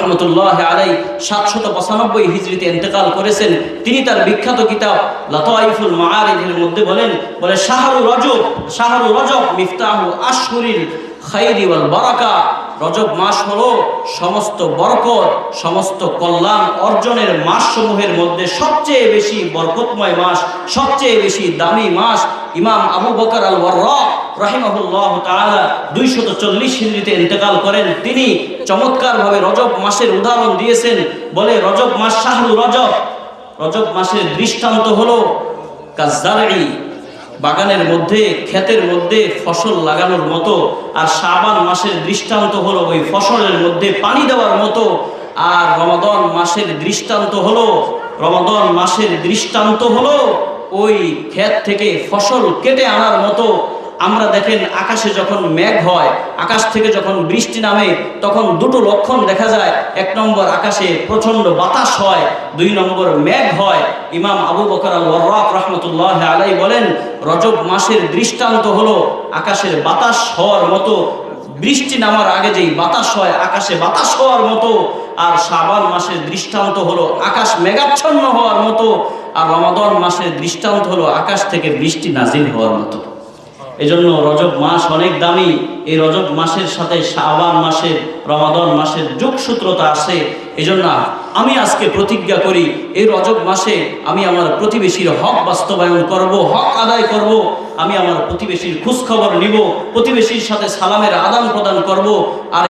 রহমতুল্লাহ আলাই 795 হিজরিতে ইন্তেকাল করেছেন। তিনি তার বিখ্যাত কিতাব লাতাইফুল মাআরিফের মধ্যে বলে শাহরু রজব মিফতাহু আশহুরিল খাইরি ওয়াল বারাকা। রজব মাস হলো সমস্ত বরকত, সমস্ত কল্যাণ অর্জনের মাসসমূহের মধ্যে সবচেয়ে বেশি বরকতময় মাস, সবচেয়ে বেশি দামি মাস। ইমাম আবু বকর আল ওয়াররাক রাহিমাহুল্লাহ তাআলা 240 হিজরিতে ইন্তেকাল করেন। তিনি চমৎকারভাবে রজব মাসের উদাহরণ দিয়েছেন। বলে রজব মাস শাহরু রজব মাসের দৃষ্টান্ত হলো কাজ্জারই, বাগানের মধ্যে ক্ষেতের মধ্যে ফসল লাগানোর মতো। আর শাবান মাসের দৃষ্টান্ত হলো ওই ফসলের মধ্যে পানি দেওয়ার মতো। আর রমাদান মাসের দৃষ্টান্ত হলো ওই ক্ষেত থেকে ফসল কেটে আনার মতো। আমরা দেখেন আকাশে যখন মেঘ হয়, আকাশ থেকে যখন বৃষ্টি নামে, তখন দুটো লক্ষণ দেখা যায়। 1 নম্বর আকাশে প্রচণ্ড বাতাস হয়, 2 নম্বর মেঘ হয়। ইমাম আবু বকর আল ওয়াররাক রাহমাতুল্লাহ আলাইহি বলেন রজব মাসের দৃষ্টান্ত হলো আকাশের বাতাস হওয়ার মতো, বৃষ্টি নামার আগে যেই বাতাস হয় আকাশে বাতাস হওয়ার মতো। আর শাবান মাসের দৃষ্টান্ত হলো আকাশ মেঘাচ্ছন্ন হওয়ার মতো। আর রমাদান মাসের দৃষ্টান্ত হলো আকাশ থেকে বৃষ্টি নাজিল হওয়ার মতো। এজন্য রজব মাস অনেক দামি। এই রজব মাসের সাথে শাবান মাসের, রমাদান মাসের যোগসূত্রতা আছে। এজন্য আমি আজকে প্রতিজ্ঞা করি এই রজব মাসে আমি আমার প্রতিবেশীর হক বাস্তবায়ন করব, হক আদায় করব। আমি আমার প্রতিবেশীর খোঁজ খবর নিব, প্রতিবেশীর সাথে সালামের আদান প্রদান করব। আর